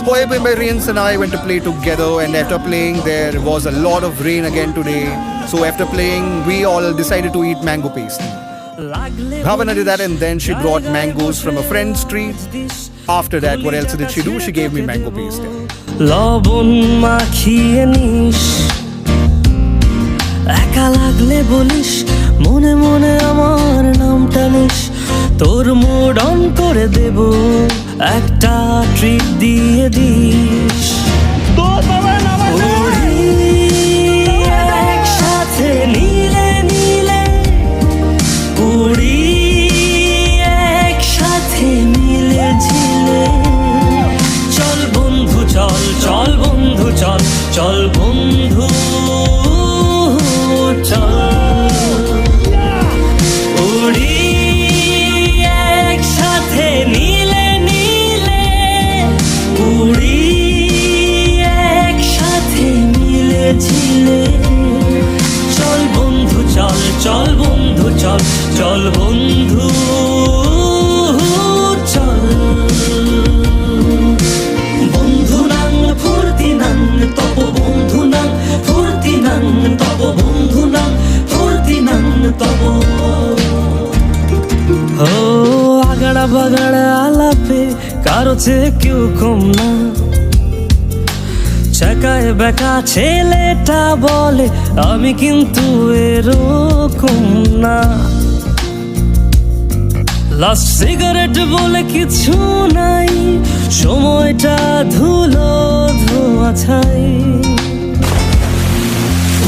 Boy Barbarians and I went to play together, and after playing, there was a lot of rain again today. So after playing, we all decided to eat mango paste. Bhavana did that, and then she brought mangoes from a friend's tree. After that, what else did she do? She gave me mango paste. লবণ মাখিয়ে নিস, একা লাগলে বলিস, মনে মনে আমার নামটা নিস, তোর মুড অন করে দেব, একটা ট্রিট দিয়ে দিস। উড়ি একসাথে নীলে নীলে, উড়ি একসাথে মিলে ঝিলে, চল বন্ধু চল, চল বন্ধু চল, চল বন্ধু চল। উড়ি একসাথে নীলে নীলে, উড়ি একসাথে মিলে ঝিলে, চল বন্ধু চল, চল বন্ধু চল, চল বন্ধু চল। বন্ধু নাং ফুর্তি নাং তব, বন্ধু নাং ফুর্তি নাং তব, বন্ধু নাং ফুর্তি নাং তব। ও আগাড়া বাগাড়া আলাপে কারো চেয়ে কেউ কম না, চাকায় বেকা ছেলেটা বলে আমি কিন্তু এরকম না। লাস্ট সিগারেট বলে কিছু নাই, সময়টা ধুলো ধোয়া ছাই।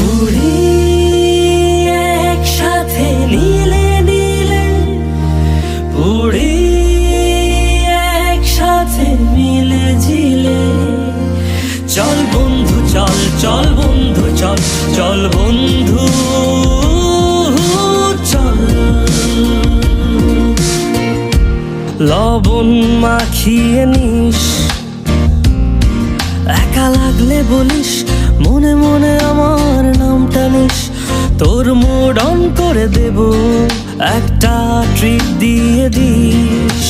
উড়ি একসাথে নীলে নীলে, উড়ি একসাথে মিলে ঝিলে, চল বন্ধু চল, চল বন্ধু চল, চল বন্ধু চল। লবণ মাখিয়ে নিস, একা লাগলে বলিস, মনে মনে আমার নামটা নিস, তোর মুড অন করে দেব, একটা ট্রিট দিয়ে দিস।